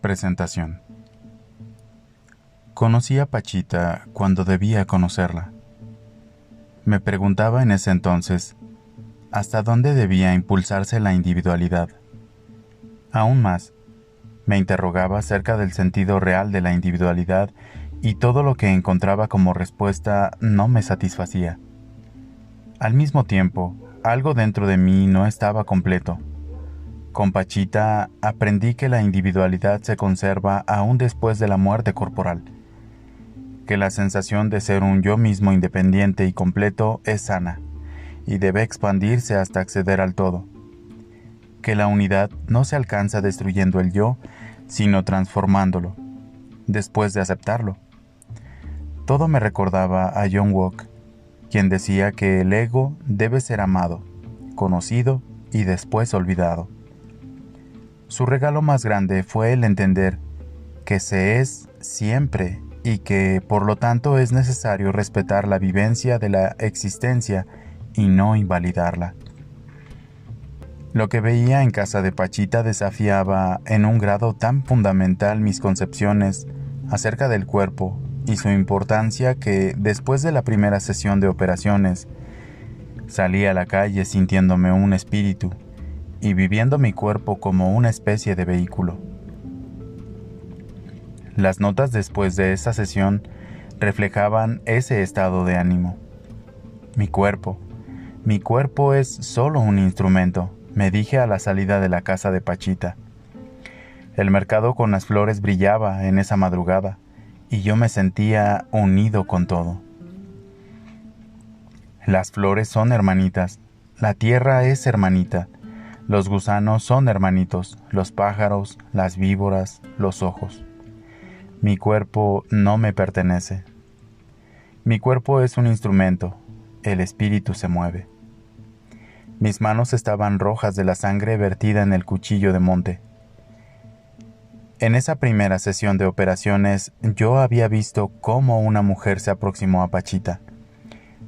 Presentación. Conocí a Pachita cuando debía conocerla. Me preguntaba en ese entonces hasta dónde debía impulsarse la individualidad. Aún más, me interrogaba acerca del sentido real de la individualidad y todo lo que encontraba como respuesta no me satisfacía. Al mismo tiempo, algo dentro de mí no estaba completo. Con Pachita aprendí que la individualidad se conserva aún después de la muerte corporal, que la sensación de ser un yo mismo independiente y completo es sana, y debe expandirse hasta acceder al todo, que la unidad no se alcanza destruyendo el yo, sino transformándolo, después de aceptarlo. Todo me recordaba a John Locke, quien decía que el ego debe ser amado, conocido y después olvidado. Su regalo más grande fue el entender que se es siempre y que, por lo tanto, es necesario respetar la vivencia de la existencia y no invalidarla. Lo que veía en casa de Pachita desafiaba en un grado tan fundamental mis concepciones acerca del cuerpo y su importancia que, después de la primera sesión de operaciones, salí a la calle sintiéndome un espíritu y viviendo mi cuerpo como una especie de vehículo. Las notas después de esa sesión reflejaban ese estado de ánimo. Mi cuerpo es solo un instrumento, me dije a la salida de la casa de Pachita. El mercado con las flores brillaba en esa madrugada y yo me sentía unido con todo. Las flores son hermanitas, la tierra es hermanita, los gusanos son hermanitos, los pájaros, las víboras, los ojos. Mi cuerpo no me pertenece. Mi cuerpo es un instrumento, el espíritu se mueve. Mis manos estaban rojas de la sangre vertida en el cuchillo de monte. En esa primera sesión de operaciones yo había visto cómo una mujer se aproximó a Pachita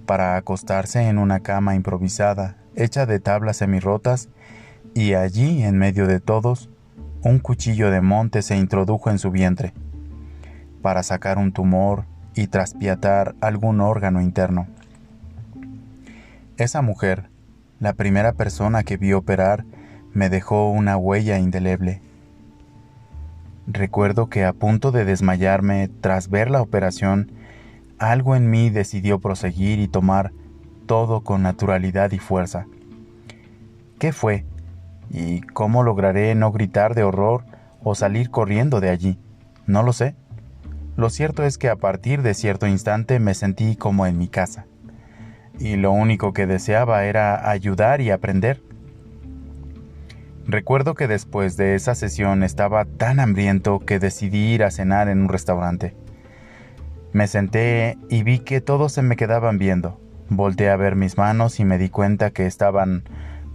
para acostarse en una cama improvisada, hecha de tablas semirrotas, y allí, en medio de todos, un cuchillo de monte se introdujo en su vientre, para sacar un tumor y traspiatar algún órgano interno. Esa mujer, la primera persona que vi operar, me dejó una huella indeleble. Recuerdo que a punto de desmayarme tras ver la operación, algo en mí decidió proseguir y tomar todo con naturalidad y fuerza. ¿Qué fue? ¿Y cómo lograré no gritar de horror o salir corriendo de allí? No lo sé. Lo cierto es que a partir de cierto instante me sentí como en mi casa, y lo único que deseaba era ayudar y aprender. Recuerdo que después de esa sesión estaba tan hambriento que decidí ir a cenar en un restaurante. Me senté y vi que todos se me quedaban viendo. Volteé a ver mis manos y me di cuenta que estaban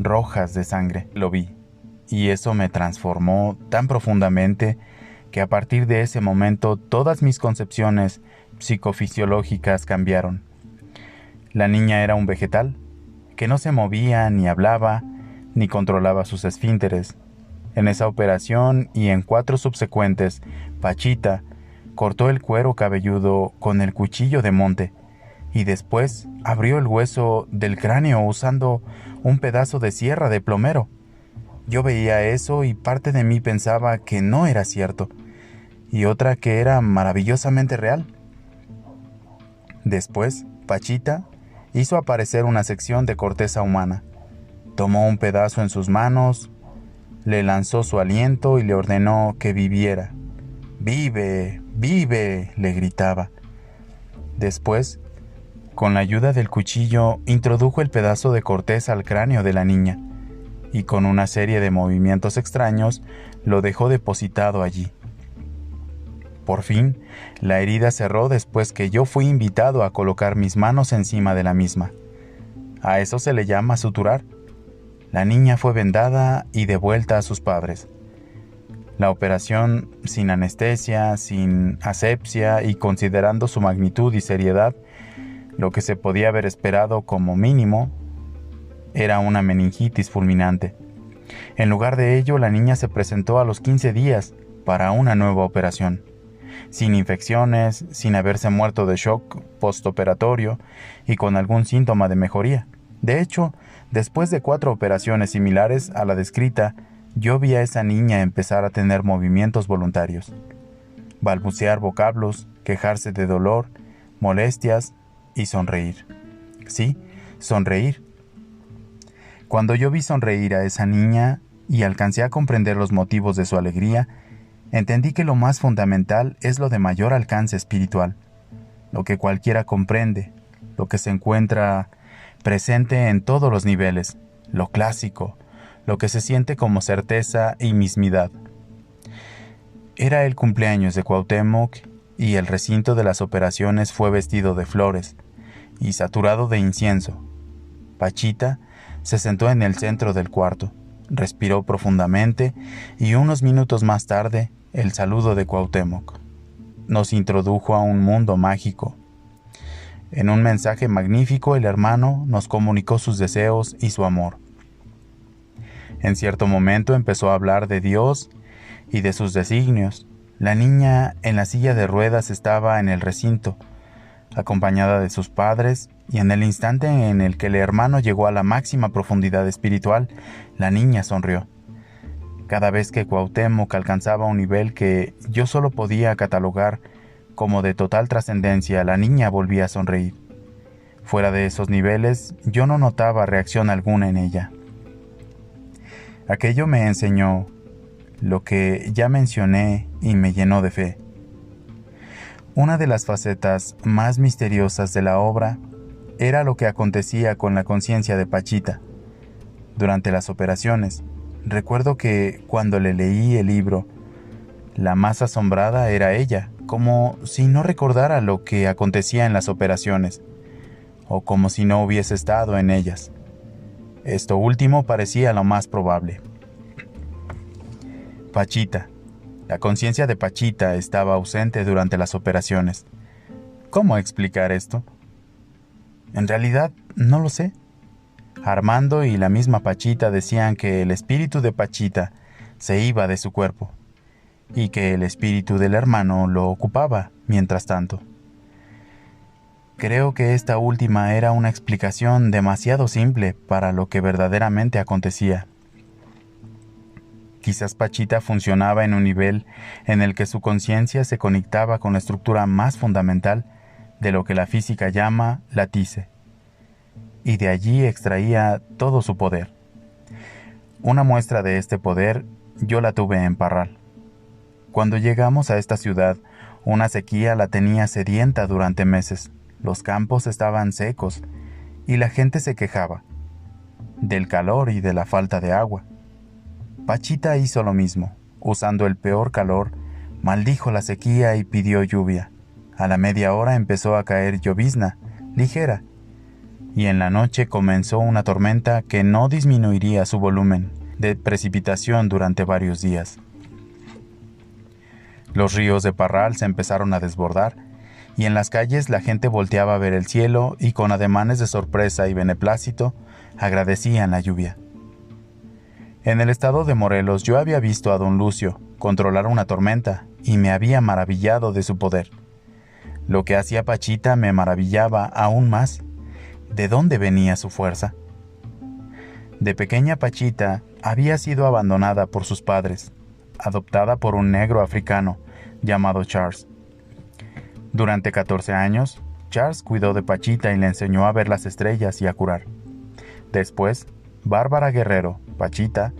rojas de sangre. Lo vi, y eso me transformó tan profundamente que a partir de ese momento todas mis concepciones psicofisiológicas cambiaron. La niña era un vegetal, que no se movía, ni hablaba, ni controlaba sus esfínteres. En esa operación y en 4 subsecuentes, Pachita cortó el cuero cabelludo con el cuchillo de monte, y después abrió el hueso del cráneo usando un pedazo de sierra de plomero. Yo veía eso y parte de mí pensaba que no era cierto, y otra que era maravillosamente real. Después, Pachita hizo aparecer una sección de corteza humana. Tomó un pedazo en sus manos, le lanzó su aliento y le ordenó que viviera. «¡Vive! ¡Vive!», le gritaba. Después, con la ayuda del cuchillo, introdujo el pedazo de corteza al cráneo de la niña, y con una serie de movimientos extraños, lo dejó depositado allí. Por fin, la herida cerró después que yo fui invitado a colocar mis manos encima de la misma. A eso se le llama suturar. La niña fue vendada y devuelta a sus padres. La operación, sin anestesia, sin asepsia y considerando su magnitud y seriedad, lo que se podía haber esperado como mínimo, era una meningitis fulminante. En lugar de ello, la niña se presentó a los 15 días, para una nueva operación, sin infecciones, sin haberse muerto de shock postoperatorio y con algún síntoma de mejoría. De hecho, después de 4 operaciones similares a la descrita, yo vi a esa niña empezar a tener movimientos voluntarios, balbucear vocablos, quejarse de dolor, molestias y sonreír. Sí, sonreír. Cuando yo vi sonreír a esa niña y alcancé a comprender los motivos de su alegría, entendí que lo más fundamental es lo de mayor alcance espiritual, lo que cualquiera comprende, lo que se encuentra presente en todos los niveles, lo clásico, lo que se siente como certeza y mismidad. Era el cumpleaños de Cuauhtémoc y el recinto de las operaciones fue vestido de flores y saturado de incienso. Pachita se sentó en el centro del cuarto, respiró profundamente y unos minutos más tarde el saludo de Cuauhtémoc nos introdujo a un mundo mágico. En un mensaje magnífico el hermano nos comunicó sus deseos y su amor. En cierto momento empezó a hablar de Dios y de sus designios. La niña en la silla de ruedas estaba en el recinto, acompañada de sus padres, y en el instante en el que el hermano llegó a la máxima profundidad espiritual, la niña sonrió. Cada vez que Cuauhtémoc alcanzaba un nivel que yo solo podía catalogar como de total trascendencia, la niña volvía a sonreír. Fuera de esos niveles, yo no notaba reacción alguna en ella. Aquello me enseñó lo que ya mencioné y me llenó de fe. Una de las facetas más misteriosas de la obra era lo que acontecía con la conciencia de Pachita. Durante las operaciones, recuerdo que cuando le leí el libro, la más asombrada era ella, como si no recordara lo que acontecía en las operaciones, o como si no hubiese estado en ellas. Esto último parecía lo más probable. Pachita. La conciencia de Pachita estaba ausente durante las operaciones. ¿Cómo explicar esto? En realidad, no lo sé. Armando y la misma Pachita decían que el espíritu de Pachita se iba de su cuerpo, y que el espíritu del hermano lo ocupaba mientras tanto. Creo que esta última era una explicación demasiado simple para lo que verdaderamente acontecía. Quizás Pachita funcionaba en un nivel en el que su conciencia se conectaba con la estructura más fundamental de lo que la física llama látice, y de allí extraía todo su poder. Una muestra de este poder yo la tuve en Parral. Cuando llegamos a esta ciudad, una sequía la tenía sedienta durante meses. Los campos estaban secos y la gente se quejaba del calor y de la falta de agua. Pachita hizo lo mismo. Usando el peor calor, maldijo la sequía y pidió lluvia. A la media hora empezó a caer llovizna, ligera, y en la noche comenzó una tormenta que no disminuiría su volumen de precipitación durante varios días. Los ríos de Parral se empezaron a desbordar, y en las calles la gente volteaba a ver el cielo y con ademanes de sorpresa y beneplácito agradecían la lluvia. En el estado de Morelos yo había visto a don Lucio controlar una tormenta y me había maravillado de su poder. Lo que hacía Pachita me maravillaba aún más. ¿De dónde venía su fuerza? De pequeña Pachita había sido abandonada por sus padres, adoptada por un negro africano llamado Charles. Durante 14 años, Charles cuidó de Pachita y le enseñó a ver las estrellas y a curar. Después, Bárbara Guerrero, Pachita,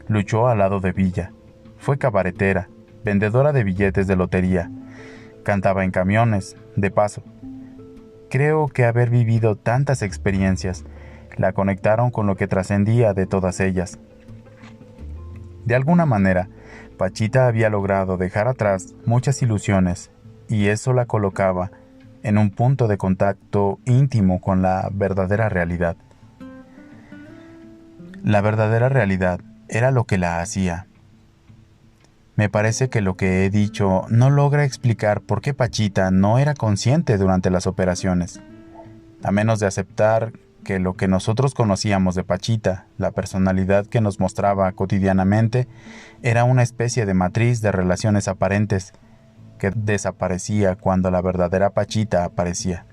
luchó al lado de Villa. Fue cabaretera, vendedora de billetes de lotería. Cantaba en camiones, de paso. Creo que haber vivido tantas experiencias la conectaron con lo que trascendía de todas ellas. De alguna manera, Pachita había logrado dejar atrás muchas ilusiones y eso la colocaba en un punto de contacto íntimo con la verdadera realidad. La verdadera realidad era lo que la hacía. Me parece que lo que he dicho no logra explicar por qué Pachita no era consciente durante las operaciones, a menos de aceptar que lo que nosotros conocíamos de Pachita, la personalidad que nos mostraba cotidianamente, era una especie de matriz de relaciones aparentes que desaparecía cuando la verdadera Pachita aparecía.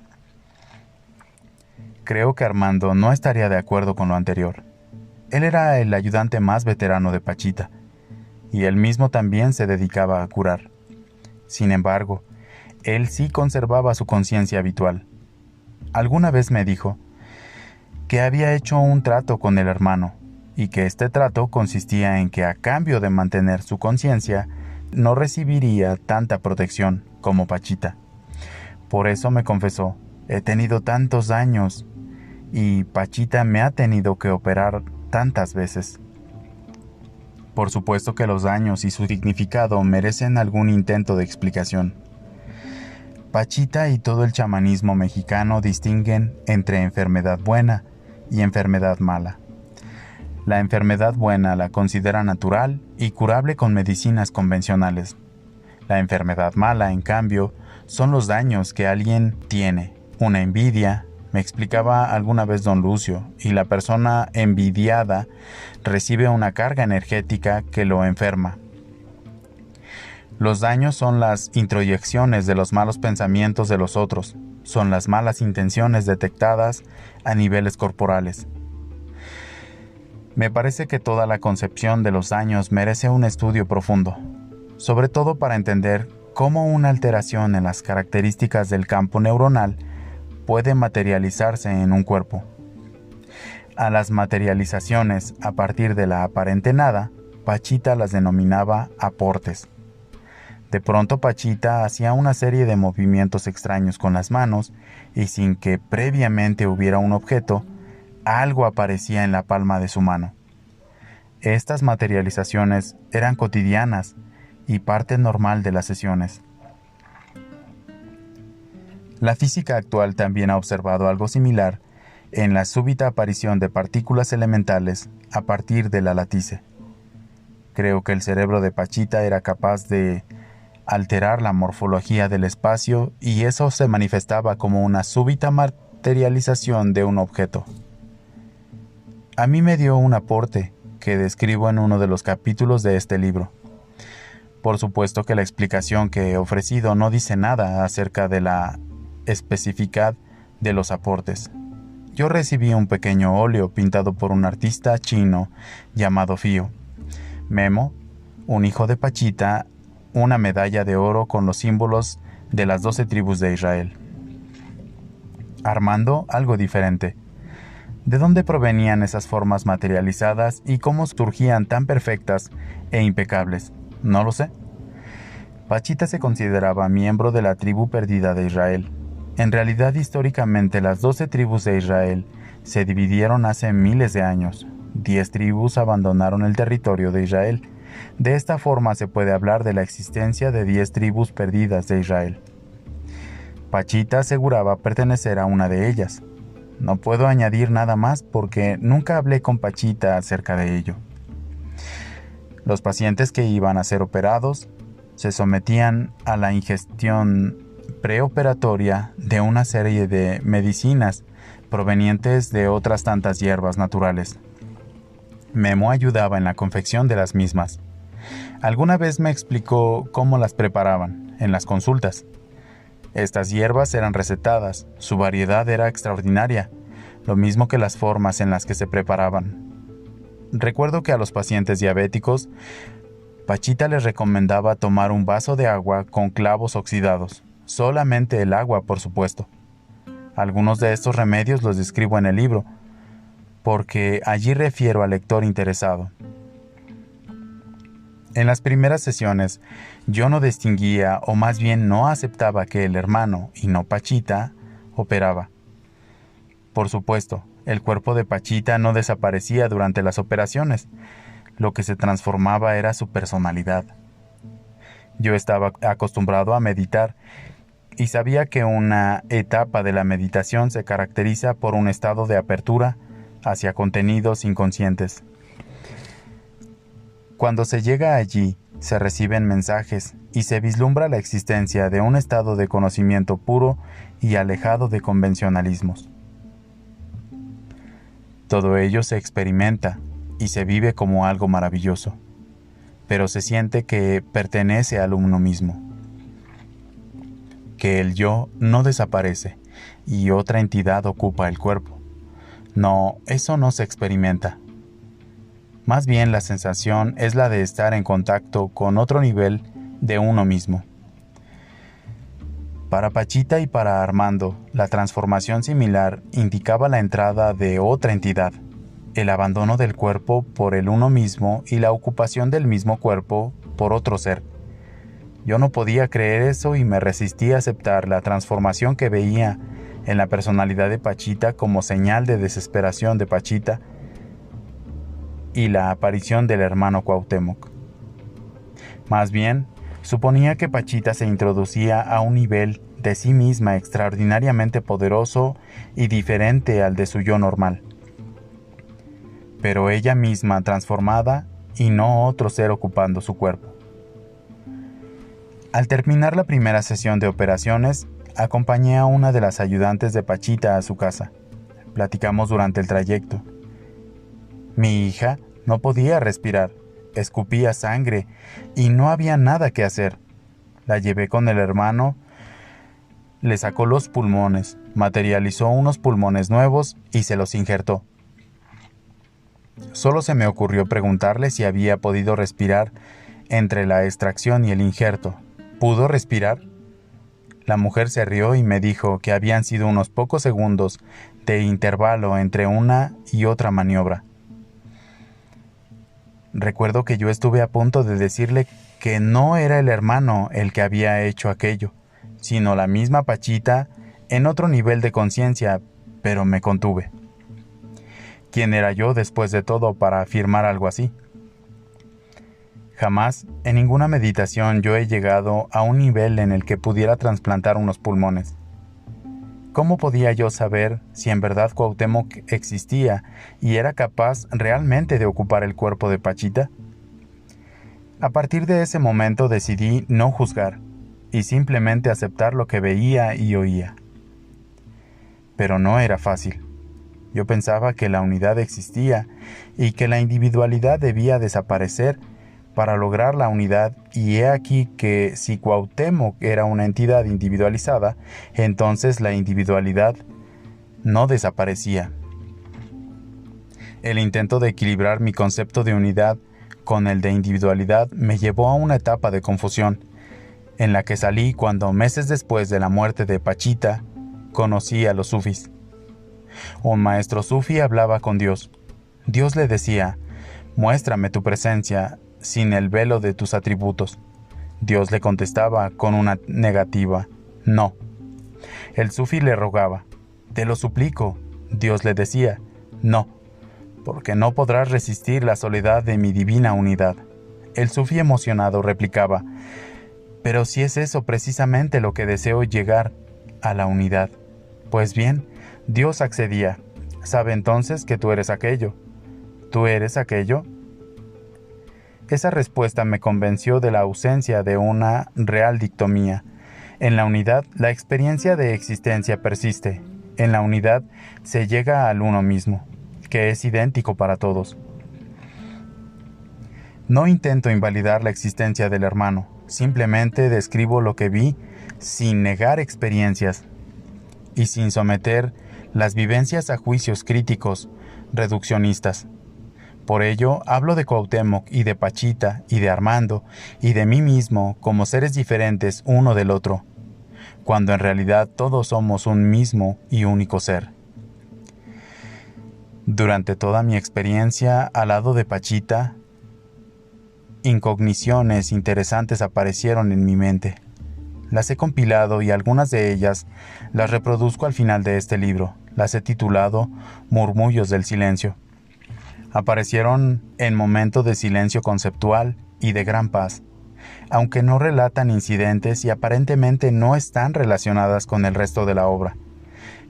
Creo que Armando no estaría de acuerdo con lo anterior. Él era el ayudante más veterano de Pachita, y él mismo también se dedicaba a curar. Sin embargo, él sí conservaba su conciencia habitual. Alguna vez me dijo que había hecho un trato con el hermano, y que este trato consistía en que a cambio de mantener su conciencia, no recibiría tanta protección como Pachita. Por eso me confesó, he tenido tantos años, y Pachita me ha tenido que operar tantas veces. Por supuesto que los daños y su significado merecen algún intento de explicación. Pachita y todo el chamanismo mexicano distinguen entre enfermedad buena y enfermedad mala. La enfermedad buena la considera natural y curable con medicinas convencionales. La enfermedad mala, en cambio, son los daños que alguien tiene, una envidia, me explicaba alguna vez don Lucio, y la persona envidiada recibe una carga energética que lo enferma. Los daños son las introyecciones de los malos pensamientos de los otros, son las malas intenciones detectadas a niveles corporales. Me parece que toda la concepción de los daños merece un estudio profundo, sobre todo para entender cómo una alteración en las características del campo neuronal puede materializarse en un cuerpo. A las materializaciones a partir de la aparente nada, Pachita las denominaba aportes. De pronto Pachita hacía una serie de movimientos extraños con las manos y sin que previamente hubiera un objeto, algo aparecía en la palma de su mano. Estas materializaciones eran cotidianas y parte normal de las sesiones. La física actual también ha observado algo similar en la súbita aparición de partículas elementales a partir de la latice. Creo que el cerebro de Pachita era capaz de alterar la morfología del espacio y eso se manifestaba como una súbita materialización de un objeto. A mí me dio un aporte que describo en uno de los capítulos de este libro. Por supuesto que la explicación que he ofrecido no dice nada acerca de la especificidad de los aportes. Yo recibí un pequeño óleo pintado por un artista chino llamado Fío, Memo, un hijo de Pachita, una medalla de oro con los símbolos de las 12 tribus de Israel. Armando, algo diferente. ¿De dónde provenían esas formas materializadas y cómo surgían tan perfectas e impecables? No lo sé. Pachita se consideraba miembro de la tribu perdida de Israel. En realidad, históricamente, las 12 tribus de Israel se dividieron hace miles de años. 10 tribus abandonaron el territorio de Israel. De esta forma se puede hablar de la existencia de 10 tribus perdidas de Israel. Pachita aseguraba pertenecer a una de ellas. No puedo añadir nada más porque nunca hablé con Pachita acerca de ello. Los pacientes que iban a ser operados se sometían a la ingestión preoperatoria de una serie de medicinas provenientes de otras tantas hierbas naturales. Memo ayudaba en la confección de las mismas. Alguna vez me explicó cómo las preparaban en las consultas. Estas hierbas eran recetadas, su variedad era extraordinaria, lo mismo que las formas en las que se preparaban. Recuerdo que a los pacientes diabéticos, Pachita les recomendaba tomar un vaso de agua con clavos oxidados. Solamente el agua, por supuesto. Algunos de estos remedios los describo en el libro, porque allí refiero al lector interesado. En las primeras sesiones, yo no distinguía, o más bien no aceptaba que el hermano, y no Pachita, operaba. Por supuesto, el cuerpo de Pachita no desaparecía durante las operaciones. Lo que se transformaba era su personalidad. Yo estaba acostumbrado a meditar y sabía que una etapa de la meditación se caracteriza por un estado de apertura hacia contenidos inconscientes. Cuando se llega allí, se reciben mensajes y se vislumbra la existencia de un estado de conocimiento puro y alejado de convencionalismos. Todo ello se experimenta y se vive como algo maravilloso, pero se siente que pertenece al uno mismo, que el yo no desaparece y otra entidad ocupa el cuerpo. No, eso no se experimenta. Más bien la sensación es la de estar en contacto con otro nivel de uno mismo. Para Pachita y para Armando, la transformación similar indicaba la entrada de otra entidad, el abandono del cuerpo por el uno mismo y la ocupación del mismo cuerpo por otro ser. Yo no podía creer eso y me resistí a aceptar la transformación que veía en la personalidad de Pachita como señal de desesperación de Pachita y la aparición del hermano Cuauhtémoc. Más bien, suponía que Pachita se introducía a un nivel de sí misma extraordinariamente poderoso y diferente al de su yo normal. Pero ella misma transformada y no otro ser ocupando su cuerpo. Al terminar la primera sesión de operaciones, acompañé a una de las ayudantes de Pachita a su casa. Platicamos durante el trayecto. Mi hija no podía respirar, escupía sangre y no había nada que hacer. La llevé con el hermano, le sacó los pulmones, materializó unos pulmones nuevos y se los injertó. Solo se me ocurrió preguntarle si había podido respirar entre la extracción y el injerto. ¿Pudo respirar? La mujer se rió y me dijo que habían sido unos pocos segundos de intervalo entre una y otra maniobra. Recuerdo que yo estuve a punto de decirle que no era el hermano el que había hecho aquello, sino la misma Pachita en otro nivel de conciencia, pero me contuve. ¿Quién era yo después de todo para afirmar algo así? Jamás, en ninguna meditación yo he llegado a un nivel en el que pudiera trasplantar unos pulmones. ¿Cómo podía yo saber si en verdad Cuauhtémoc existía y era capaz realmente de ocupar el cuerpo de Pachita? A partir de ese momento decidí no juzgar y simplemente aceptar lo que veía y oía. Pero no era fácil. Yo pensaba que la unidad existía y que la individualidad debía desaparecer para lograr la unidad, y he aquí que si Cuauhtémoc era una entidad individualizada, entonces la individualidad no desaparecía. El intento de equilibrar mi concepto de unidad con el de individualidad me llevó a una etapa de confusión, en la que salí cuando, meses después de la muerte de Pachita, conocí a los sufis. Un maestro sufi hablaba con Dios. Dios le decía: «Muéstrame tu presencia sin el velo de tus atributos». Dios le contestaba con una negativa: «No». El sufi le rogaba: «Te lo suplico». Dios le decía: «No, porque no podrás resistir la soledad de mi divina unidad». El sufi emocionado replicaba: «Pero si es eso precisamente lo que deseo, llegar a la unidad». Pues bien, Dios accedía: «¿Sabe entonces que tú eres aquello? ¿Tú eres aquello?». Esa respuesta me convenció de la ausencia de una real dicotomía. En la unidad, la experiencia de existencia persiste. En la unidad se llega al uno mismo, que es idéntico para todos. No intento invalidar la existencia del hermano, simplemente describo lo que vi sin negar experiencias y sin someter las vivencias a juicios críticos, reduccionistas. Por ello, hablo de Cuauhtémoc y de Pachita y de Armando y de mí mismo como seres diferentes uno del otro, cuando en realidad todos somos un mismo y único ser. Durante toda mi experiencia al lado de Pachita, incogniciones interesantes aparecieron en mi mente. Las he compilado y algunas de ellas las reproduzco al final de este libro. Las he titulado Murmullos del Silencio. Aparecieron en momentos de silencio conceptual y de gran paz, aunque no relatan incidentes y aparentemente no están relacionadas con el resto de la obra.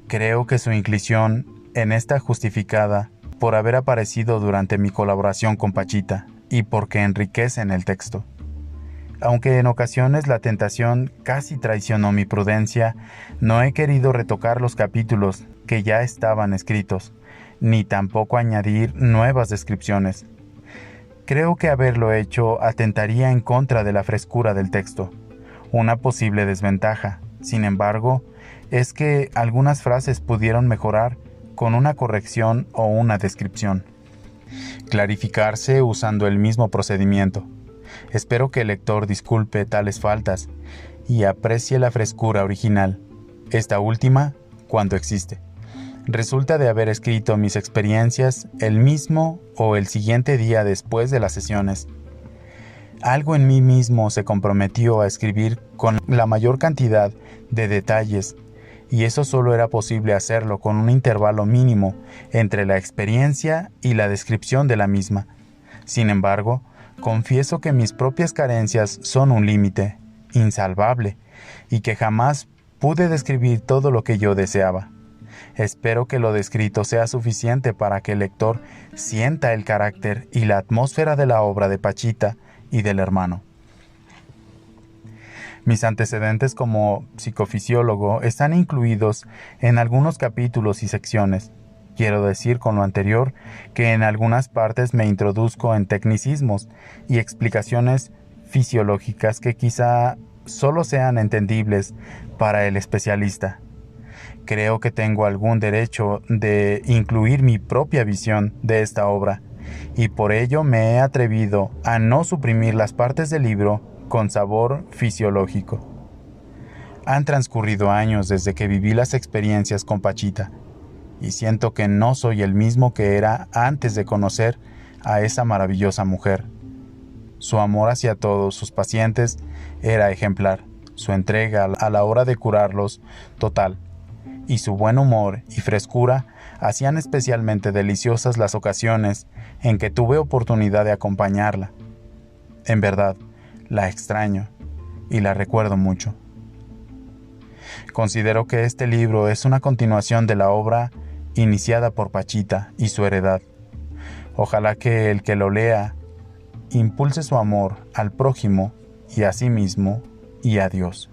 Creo que su inclusión en esta justificada por haber aparecido durante mi colaboración con Pachita y porque enriquecen el texto. Aunque en ocasiones la tentación casi traicionó mi prudencia, no he querido retocar los capítulos que ya estaban escritos, ni tampoco añadir nuevas descripciones. Creo que haberlo hecho atentaría en contra de la frescura del texto. Una posible desventaja, sin embargo, es que algunas frases pudieron mejorar con una corrección o una descripción. Clarificarse usando el mismo procedimiento. Espero que el lector disculpe tales faltas y aprecie la frescura original, esta última cuando existe. Resulta de haber escrito mis experiencias el mismo o el siguiente día después de las sesiones. Algo en mí mismo se comprometió a escribir con la mayor cantidad de detalles, y eso solo era posible hacerlo con un intervalo mínimo entre la experiencia y la descripción de la misma. Sin embargo, confieso que mis propias carencias son un límite insalvable y que jamás pude describir todo lo que yo deseaba. Espero que lo descrito sea suficiente para que el lector sienta el carácter y la atmósfera de la obra de Pachita y del hermano. Mis antecedentes como psicofisiólogo están incluidos en algunos capítulos y secciones. Quiero decir con lo anterior que en algunas partes me introduzco en tecnicismos y explicaciones fisiológicas que quizá solo sean entendibles para el especialista. Creo que tengo algún derecho de incluir mi propia visión de esta obra, y por ello me he atrevido a no suprimir las partes del libro con sabor fisiológico. Han transcurrido años desde que viví las experiencias con Pachita, y siento que no soy el mismo que era antes de conocer a esa maravillosa mujer. Su amor hacia todos sus pacientes era ejemplar, su entrega a la hora de curarlos total, y su buen humor y frescura hacían especialmente deliciosas las ocasiones en que tuve oportunidad de acompañarla. En verdad, la extraño y la recuerdo mucho. Considero que este libro es una continuación de la obra iniciada por Pachita y su heredad. Ojalá que el que lo lea impulse su amor al prójimo y a sí mismo y a Dios.